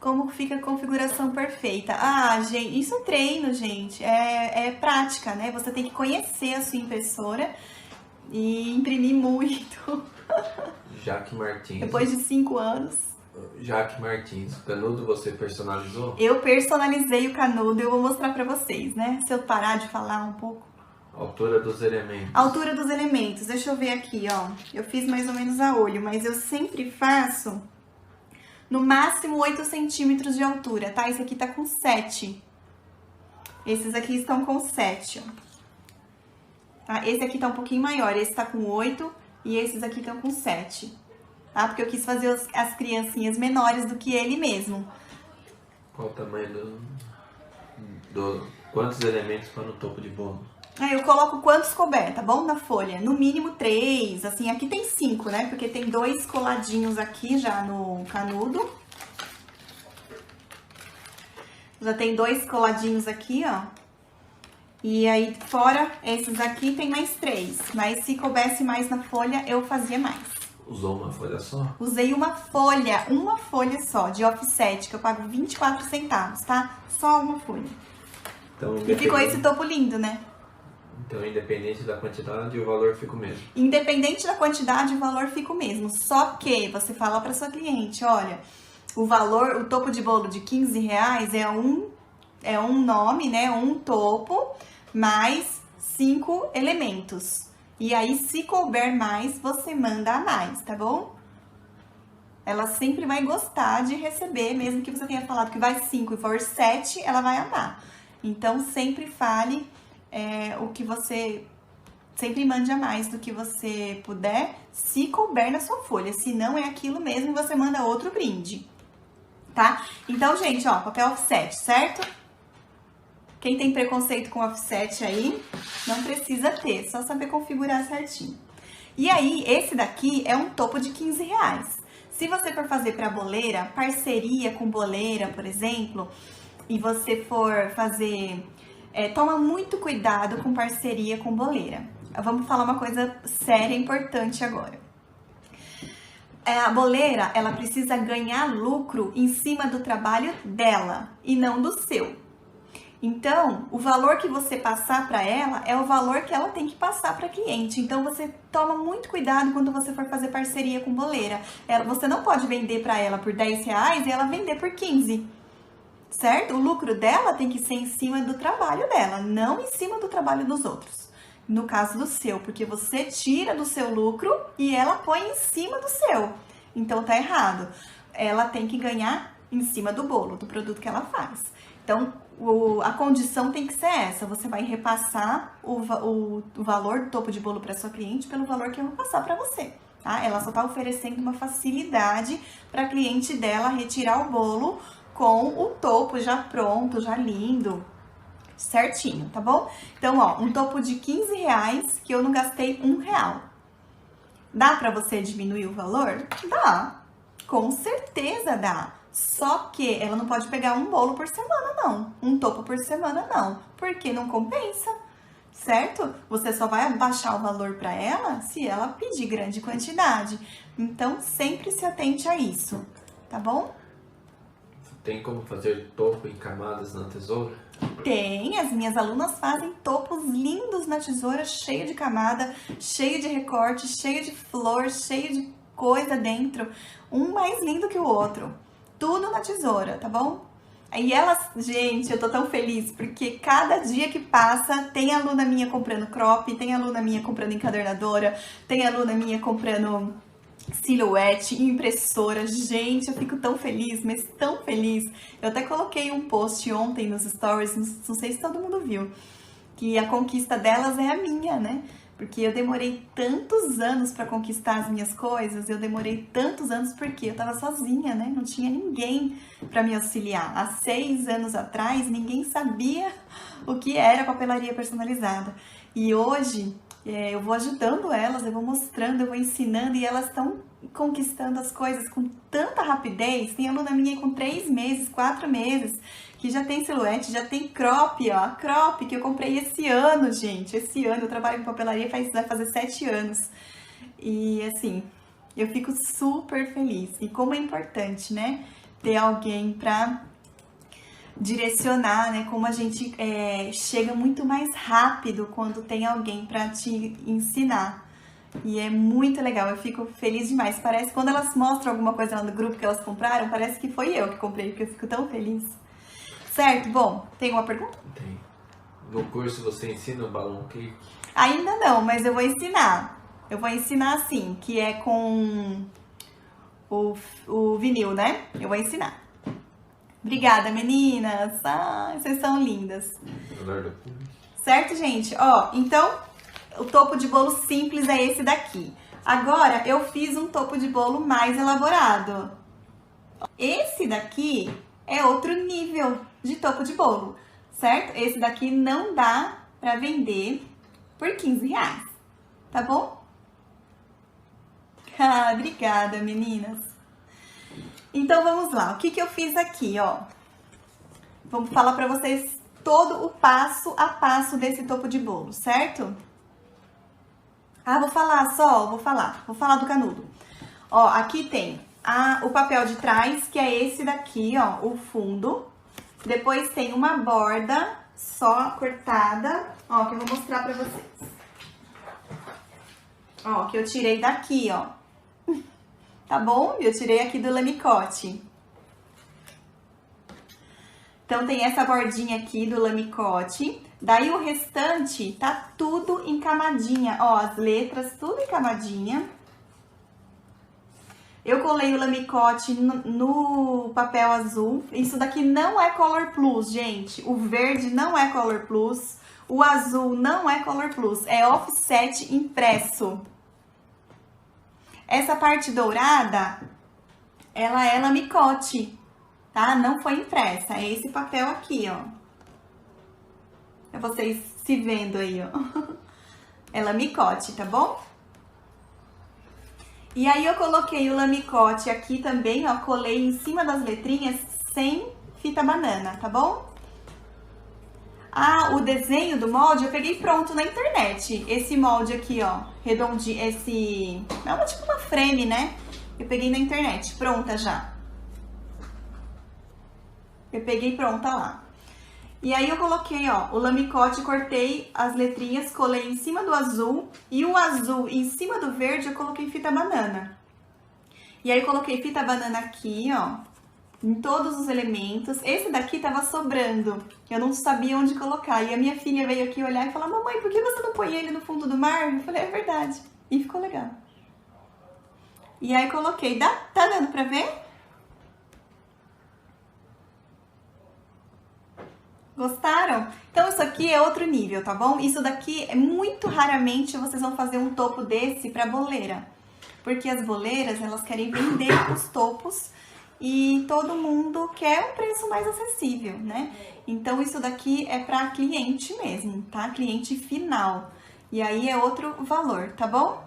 como fica a configuração perfeita? Ah, gente, isso é treino, gente, é prática, né? Você tem que conhecer a sua impressora e imprimir muito. Jaque Martins. Depois de 5 anos. Jaque Martins, o canudo você personalizou? Eu personalizei o canudo, eu vou mostrar pra vocês, né? Se eu parar de falar um pouco. Altura dos elementos. Altura dos elementos, deixa eu ver aqui, ó. Eu fiz mais ou menos a olho, mas eu sempre faço no máximo 8 centímetros de altura, tá? Esse aqui tá com 7. Esses aqui estão com 7, ó. Tá? Esse aqui tá um pouquinho maior, esse tá com 8 e esses aqui estão com 7. Tá? Porque eu quis fazer as criancinhas menores do que ele mesmo. Qual o tamanho quantos elementos para no topo de bolo? Eu coloco quantos couber, tá bom? Na folha. No mínimo 3, assim, aqui tem 5, né? Porque tem 2 coladinhos aqui já no canudo. Já tem 2 coladinhos aqui, ó. E aí, fora esses aqui, tem mais 3. Mas se coubesse mais na folha, eu fazia mais. Usou uma folha só? Usei uma folha só, de offset, que eu pago 24 centavos, tá? Só uma folha. Então, E ficou esse topo lindo, né? Então, independente da quantidade, o valor fica o mesmo. Independente da quantidade, o valor fica o mesmo. Só que você fala para sua cliente, olha, o topo de bolo de R$15 é um nome, né? Um topo, mais 5 elementos. E aí, se couber mais, você manda a mais, tá bom? Ela sempre vai gostar de receber, mesmo que você tenha falado que vai 5 e for 7, ela vai amar. Então, sempre fale o que você... Sempre mande a mais do que você puder, se couber na sua folha. Se não é aquilo mesmo, você manda outro brinde, tá? Então, gente, ó, papel offset, certo? Quem tem preconceito com offset aí, não precisa ter, só saber configurar certinho. E aí, esse daqui é um topo de R$15. Se você for fazer para boleira, parceria com boleira, por exemplo, e você for fazer... toma muito cuidado com parceria com boleira. Vamos falar uma coisa séria e importante agora. A boleira, ela precisa ganhar lucro em cima do trabalho dela e não do seu. Então, o valor que você passar para ela é o valor que ela tem que passar para cliente. Então, você toma muito cuidado quando você for fazer parceria com boleira. Você não pode vender para ela por R$10 e ela vender por 15, certo? O lucro dela tem que ser em cima do trabalho dela, não em cima do trabalho dos outros. No caso do seu, porque você tira do seu lucro e ela põe em cima do seu. Então, tá errado. Ela tem que ganhar em cima do bolo, do produto que ela faz. Então, a condição tem que ser essa. Você vai repassar o valor do topo de bolo para sua cliente pelo valor que eu vou passar para você, tá? Ela só tá oferecendo uma facilidade para a cliente dela retirar o bolo com o topo já pronto, já lindo, certinho, tá bom? Então, ó, um topo de R$15 que eu não gastei R$1. Dá para você diminuir o valor? Dá, com certeza dá. Só que ela não pode pegar um bolo por semana, não. Um topo por semana, não. Porque não compensa. certo? Você só vai abaixar o valor para ela se ela pedir grande quantidade. Então, sempre se atente a isso, tá bom? Tem como fazer topo em camadas na tesoura? Tem, as minhas alunas fazem topos lindos na tesoura, cheio de camada, cheio de recorte, cheio de flor, cheio de coisa dentro, um mais lindo que o outro. Tudo na tesoura, tá bom? E elas, gente, eu tô tão feliz, porque cada dia que passa, tem aluna minha comprando crop, tem aluna minha comprando encadernadora, tem aluna minha comprando silhuete, impressora. Gente, eu fico tão feliz, mas tão feliz. Eu até coloquei um post ontem nos stories, não sei se todo mundo viu, que a conquista delas é a minha, né? Porque eu demorei tantos anos para conquistar as minhas coisas, eu demorei tantos anos porque eu tava sozinha, né? Não tinha ninguém para me auxiliar. Há 6 anos atrás, ninguém sabia o que era papelaria personalizada. E hoje, eu vou ajudando elas, eu vou mostrando, eu vou ensinando e elas estão conquistando as coisas com tanta rapidez. Tem aluna minha com 3 meses, 4 meses, que já tem silhuete, já tem crop, ó, crop que eu comprei esse ano, gente. Esse ano eu trabalho com papelaria, vai fazer 7 anos. E assim, eu fico super feliz. E como é importante, né, ter alguém pra direcionar, né, como a gente chega muito mais rápido quando tem alguém pra te ensinar. E é muito legal, eu fico feliz demais. Parece, quando elas mostram alguma coisa lá no grupo que elas compraram, parece que foi eu que comprei, porque eu fico tão feliz. Certo? Bom, tem uma pergunta? Tem. No curso você ensina o balão cake? Ainda não, mas eu vou ensinar. Eu vou ensinar assim, que é com o vinil, né? Eu vou ensinar. Obrigada, meninas. Ai, vocês são lindas. Certo, gente? Ó, então, o topo de bolo simples é esse daqui. Agora, eu fiz um topo de bolo mais elaborado. Esse daqui é outro nível de topo de bolo, certo? Esse daqui não dá pra vender por R$15, tá bom? Ah, obrigada, meninas. Então, vamos lá. O que que eu fiz aqui, ó? Vamos falar pra vocês todo o passo a passo desse topo de bolo, certo? Ah, vou falar do canudo. Ó, aqui tem o papel de trás, que é esse daqui, ó, o fundo. Depois tem uma borda só cortada, ó, que eu vou mostrar pra vocês. Ó, que eu tirei daqui, ó. Tá bom? Eu tirei aqui do lamicote. Então, tem essa bordinha aqui do lamicote. Daí, o restante tá tudo em camadinha. Ó, as letras tudo em camadinha. Eu colei o lamicote no papel azul. Isso daqui não é Color Plus, gente. O verde não é Color Plus. O azul não é Color Plus. É offset impresso. Essa parte dourada, ela é lamicote, tá? Não foi impressa. É esse papel aqui, ó. É vocês se vendo aí, ó. É lamicote, tá bom? E aí eu coloquei o lamicote aqui também, ó, colei em cima das letrinhas sem fita banana, tá bom? O desenho do molde eu peguei pronto na internet. Esse molde aqui, ó, redondinho, é tipo uma frame, né? Eu peguei na internet, pronta já. Eu peguei pronta lá. E aí eu coloquei, ó, o lamicote, cortei as letrinhas, colei em cima do azul e o azul em cima do verde eu coloquei fita banana. E aí eu coloquei fita banana aqui, ó, em todos os elementos. Esse daqui tava sobrando, eu não sabia onde colocar. E a minha filha veio aqui olhar e falar: mamãe, por que você não põe ele no fundo do mar? Eu falei: é verdade. E ficou legal. E aí coloquei, tá dando pra ver? Gostaram? Então isso aqui é outro nível, tá bom? Isso daqui, muito raramente vocês vão fazer um topo desse pra boleira. Porque as boleiras, elas querem vender os topos e todo mundo quer um preço mais acessível, né? Então isso daqui é pra cliente mesmo, tá? Cliente final. E aí é outro valor, tá bom?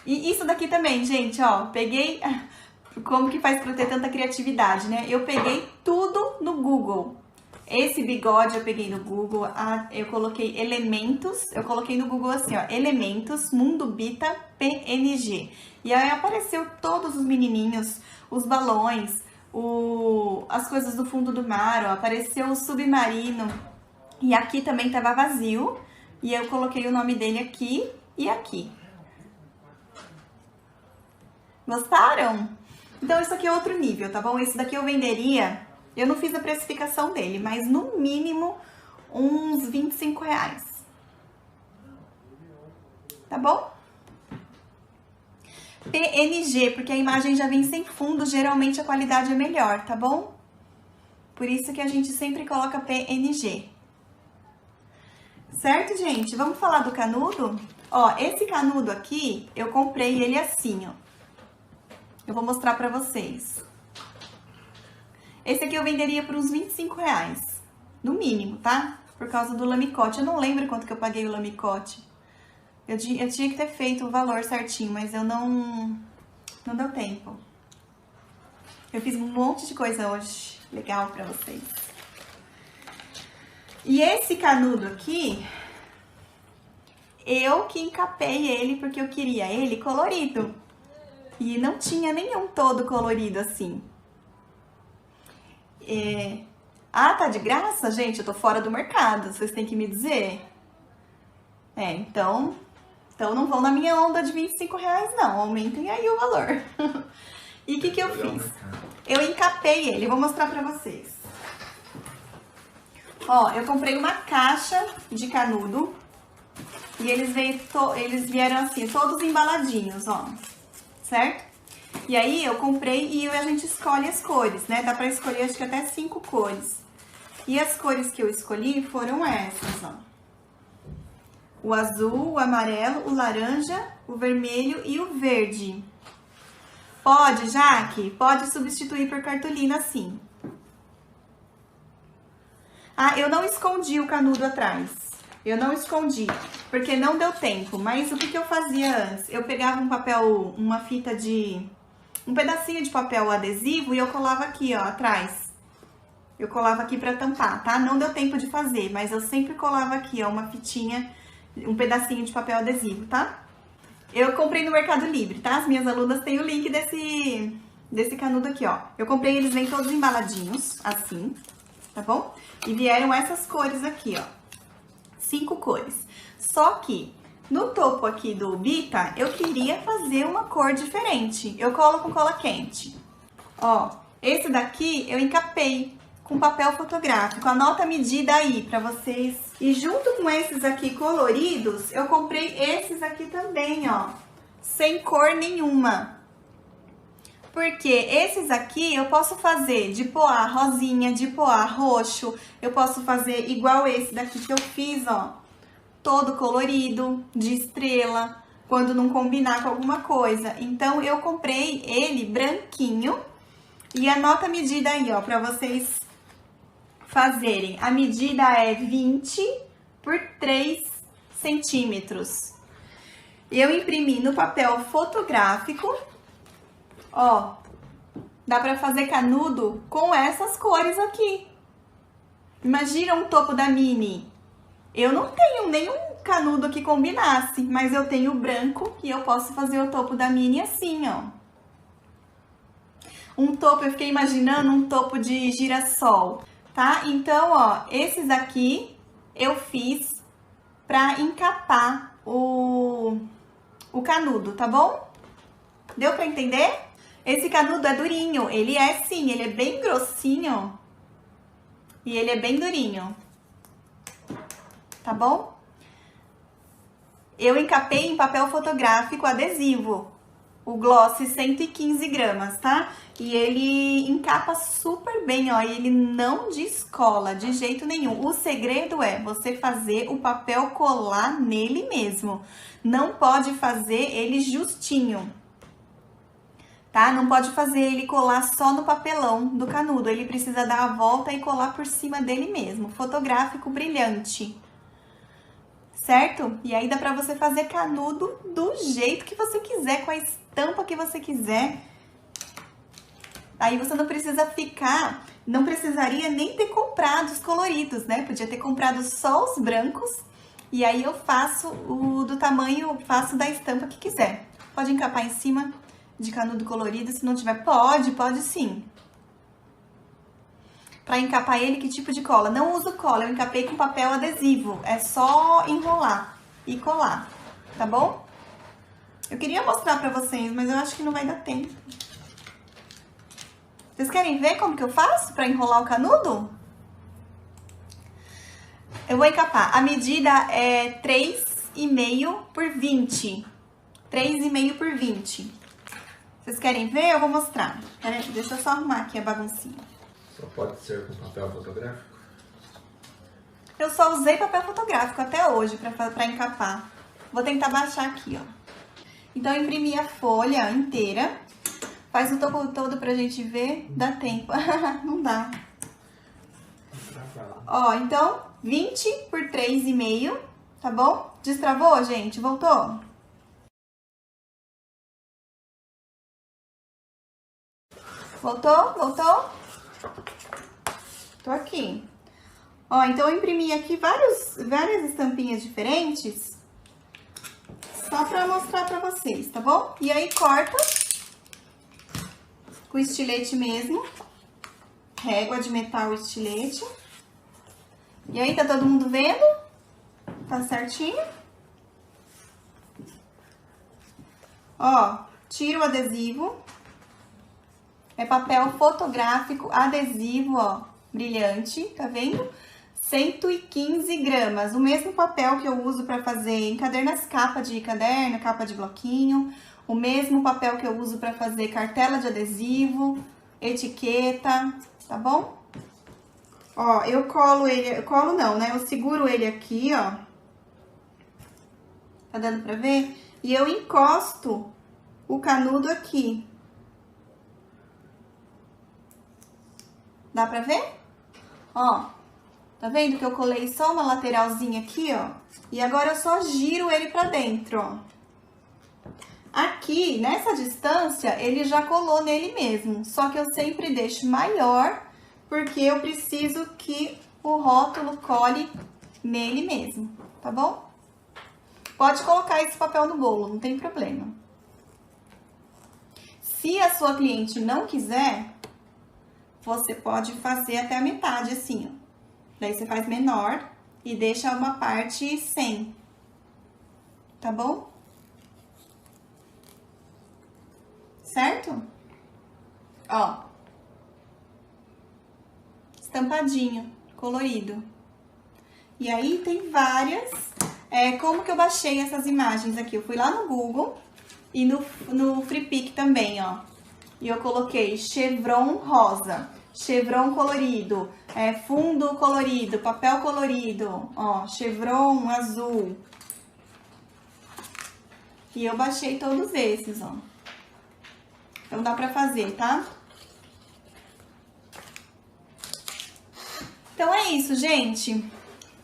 E isso daqui também, gente, ó, peguei... Como que faz pra ter tanta criatividade, né? Eu peguei tudo no Google. Esse bigode eu peguei no Google, eu coloquei elementos, eu coloquei no Google assim, ó, elementos Mundo Bita PNG. E aí apareceu todos os menininhos, os balões, as coisas do fundo do mar, ó, apareceu o submarino. E aqui também tava vazio, e eu coloquei o nome dele aqui e aqui. Gostaram? Então isso aqui é outro nível, tá bom? Esse daqui eu venderia, eu não fiz a precificação dele, mas no mínimo uns R$25. Tá bom? PNG, porque a imagem já vem sem fundo, geralmente a qualidade é melhor, tá bom? Por isso que a gente sempre coloca PNG. Certo, gente? Vamos falar do canudo? Ó, esse canudo aqui, eu comprei ele assim, ó. Eu vou mostrar pra vocês. Esse aqui eu venderia por uns R$25, no mínimo, tá? Por causa do lamicote. Eu não lembro quanto que eu paguei o lamicote. Eu tinha que ter feito o valor certinho, mas eu não deu tempo. Eu fiz um monte de coisa hoje, legal pra vocês. E esse canudo aqui, eu que encapei ele porque eu queria ele colorido. E não tinha nenhum todo colorido assim. Tá de graça? Gente, eu tô fora do mercado, vocês têm que me dizer. Então não vão na minha onda de R$25 não, aumentem aí o valor. E o que eu fiz? Eu encapei ele, vou mostrar pra vocês. Ó, eu comprei uma caixa de canudo e eles vieram assim, todos embaladinhos, ó, certo? E aí eu comprei e a gente escolhe as cores, né? Dá pra escolher acho que até 5 cores. E as cores que eu escolhi foram essas, ó. O azul, o amarelo, o laranja, o vermelho e o verde. Pode, Jaque? Pode substituir por cartolina, sim. Eu não escondi o canudo atrás. Eu não escondi, porque não deu tempo. Mas o que eu fazia antes? Eu pegava um pedacinho de papel adesivo e eu colava aqui, ó, atrás. Eu colava aqui pra tampar, tá? Não deu tempo de fazer, mas eu sempre colava aqui, ó, uma fitinha, um pedacinho de papel adesivo, tá? Eu comprei no Mercado Livre, tá? As minhas alunas têm o link desse canudo aqui, ó. Eu comprei, eles vêm todos embaladinhos, assim, tá bom? E vieram essas cores aqui, ó. 5 cores. Só que no topo aqui do Bita, eu queria fazer uma cor diferente. Eu colo com cola quente. Ó, esse daqui eu encapei com papel fotográfico. Anota a medida aí pra vocês. E junto com esses aqui coloridos, eu comprei esses aqui também, ó. Sem cor nenhuma. Porque esses aqui eu posso fazer de poá rosinha, de poá roxo. Eu posso fazer igual esse daqui que eu fiz, ó. Todo colorido, de estrela, quando não combinar com alguma coisa. Então, eu comprei ele branquinho. E anota a medida aí, ó, pra vocês fazerem. A medida é 20 por 3 centímetros. Eu imprimi no papel fotográfico. Ó, dá pra fazer canudo com essas cores aqui. Imagina um topo da Mini. Eu não tenho nenhum canudo que combinasse, mas eu tenho o branco e eu posso fazer o topo da Mini assim, ó. Um topo, eu fiquei imaginando um topo de girassol, tá? Então, ó, esses aqui eu fiz pra encapar o canudo, tá bom? Deu pra entender? Esse canudo é durinho, ele é sim, ele é bem grossinho e ele é bem durinho, tá bom? Eu encapei em papel fotográfico adesivo, o gloss 115 gramas, tá? E ele encapa super bem, ó, e ele não descola de jeito nenhum. O segredo é você fazer o papel colar nele mesmo, não pode fazer ele justinho. Tá? Não pode fazer ele colar só no papelão do canudo, ele precisa dar a volta e colar por cima dele mesmo. Fotográfico brilhante, certo? E aí dá pra você fazer canudo do jeito que você quiser, com a estampa que você quiser. Aí você não precisa ficar não precisaria nem ter comprado os coloridos, né? Podia ter comprado só os brancos e aí eu faço o do tamanho, faço da estampa que quiser. Pode encapar em cima de canudo colorido, se não tiver, pode sim. Pra encapar ele, que tipo de cola? Não uso cola, eu encapei com papel adesivo, é só enrolar e colar, tá bom? Eu queria mostrar pra vocês, mas eu acho que não vai dar tempo. Vocês querem ver como que eu faço pra enrolar o canudo? Eu vou encapar. A medida é 3,5 por 20. 3,5 por 20. Vocês querem ver? Eu vou mostrar. Peraí, deixa eu só arrumar aqui a baguncinha. Só pode ser com papel fotográfico? Eu só usei papel fotográfico até hoje pra encapar. Vou tentar baixar aqui, ó. Então, eu imprimi a folha inteira. Faz o topo todo pra gente ver. Dá tempo. Não dá. Ó, então, 20 por 3,5, tá bom? Destravou, gente? Voltou? Voltou? Tô aqui. Ó, então eu imprimi aqui várias estampinhas diferentes. Só pra mostrar pra vocês, tá bom? E aí corta com estilete mesmo. Régua de metal estilete. E aí, tá todo mundo vendo? Tá certinho? Ó, tira o adesivo. É papel fotográfico adesivo, ó, brilhante, tá vendo? 115 gramas, o mesmo papel que eu uso pra fazer encadernas, capa de caderno, capa de bloquinho, o mesmo papel que eu uso pra fazer cartela de adesivo, etiqueta, tá bom? Ó, eu colo ele, eu seguro ele aqui, ó. Tá dando pra ver? E eu encosto o canudo aqui. Dá pra ver? Ó, tá vendo que eu colei só uma lateralzinha aqui, ó? E agora eu só giro ele pra dentro, ó. Aqui, nessa distância, ele já colou nele mesmo. Só que eu sempre deixo maior, porque eu preciso que o rótulo cole nele mesmo, tá bom? Pode colocar esse papel no bolo, não tem problema. Se a sua cliente não quiser, você pode fazer até a metade, assim, ó. Daí você faz menor e deixa uma parte sem, tá bom? Certo? Ó. Estampadinho, colorido. E aí tem várias. Como que eu baixei essas imagens aqui? Eu fui lá no Google e no Freepik também, ó. E eu coloquei chevron rosa, chevron colorido, fundo colorido, papel colorido, ó, chevron azul. E eu baixei todos esses, ó. Então dá pra fazer, tá? Então é isso, gente.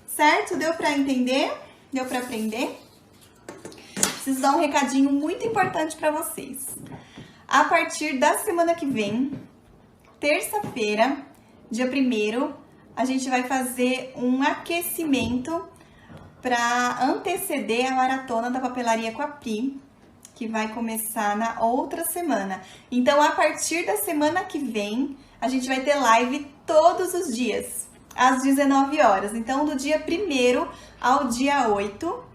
Certo? Deu pra entender? Deu pra aprender? Preciso dar um recadinho muito importante pra vocês. A partir da semana que vem, terça-feira, dia 1º, a gente vai fazer um aquecimento para anteceder a maratona da papelaria com a Pri, que vai começar na outra semana. Então, a partir da semana que vem, a gente vai ter live todos os dias, às 19 horas. Então, do dia 1º ao dia 8,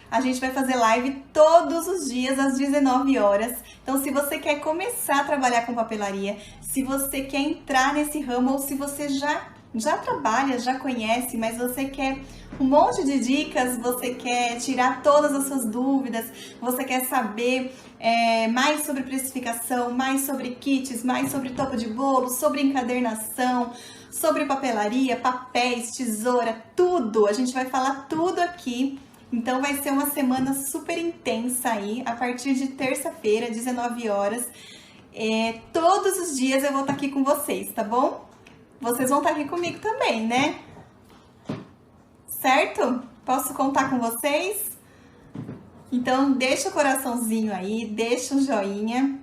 a gente vai fazer live todos os dias às 19 horas. Então, se você quer começar a trabalhar com papelaria, se você quer entrar nesse ramo ou se você já trabalha, já conhece, mas você quer um monte de dicas, você quer tirar todas as suas dúvidas, você quer saber mais sobre precificação, mais sobre kits, mais sobre topo de bolo, sobre encadernação, sobre papelaria, papéis, tesoura, tudo. A gente vai falar tudo aqui. Então, vai ser uma semana super intensa aí, a partir de terça-feira, 19 horas. Todos os dias eu vou estar aqui com vocês, tá bom? Vocês vão estar aqui comigo também, né? Certo? Posso contar com vocês? Então, deixa o coraçãozinho aí, deixa o joinha.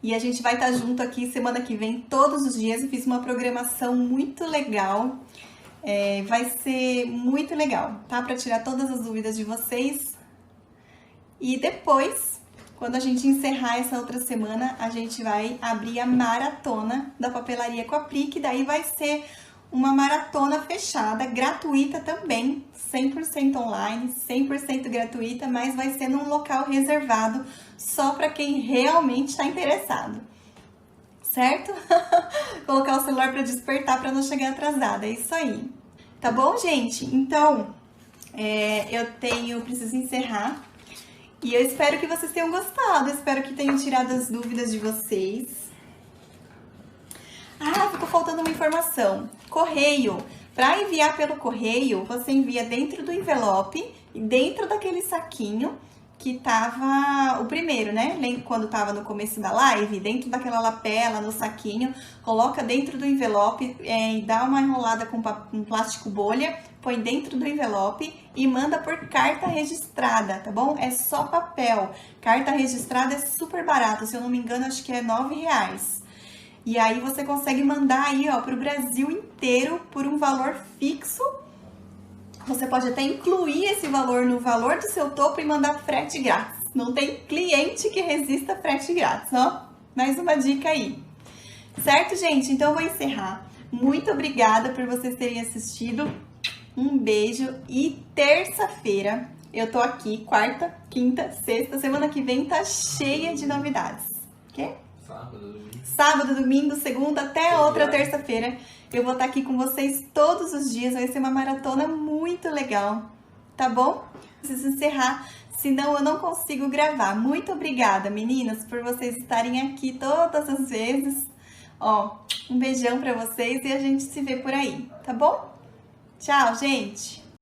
E a gente vai estar junto aqui semana que vem, todos os dias. Eu fiz uma programação muito legal. Vai ser muito legal, tá? Para tirar todas as dúvidas de vocês. E depois, quando a gente encerrar essa outra semana, a gente vai abrir a maratona da Papelaria com a Pri, que daí vai ser uma maratona fechada, gratuita também, 100% online, 100% gratuita, mas vai ser num local reservado só para quem realmente está interessado, certo? Colocar o celular para despertar para não chegar atrasada, é isso aí. Tá bom, gente? Então, eu preciso encerrar e eu espero que vocês tenham gostado, espero que tenham tirado as dúvidas de vocês. Ah, ficou faltando uma informação. Correio. Para enviar pelo correio, você envia dentro do envelope e dentro daquele saquinho que tava o primeiro, né? Quando tava no começo da live, dentro daquela lapela, no saquinho, coloca dentro do envelope e dá uma enrolada com um plástico bolha, põe dentro do envelope e manda por carta registrada, tá bom? É só papel. Carta registrada é super barato, se eu não me engano, acho que é R$9. E aí você consegue mandar aí, ó, pro Brasil inteiro por um valor fixo. Você pode até incluir esse valor no valor do seu topo e mandar frete grátis. Não tem cliente que resista frete grátis, ó. Mais uma dica aí. Certo, gente? Então eu vou encerrar. Muito obrigada por vocês terem assistido. Um beijo e terça-feira eu tô aqui, quarta, quinta, sexta. Semana que vem tá cheia de novidades, ok? Sábado, domingo, segunda, até outra terça-feira. Eu vou estar aqui com vocês todos os dias. Vai ser uma maratona muito legal, tá bom? Preciso encerrar, senão eu não consigo gravar. Muito obrigada, meninas, por vocês estarem aqui todas as vezes. Ó, um beijão pra vocês e a gente se vê por aí, tá bom? Tchau, gente!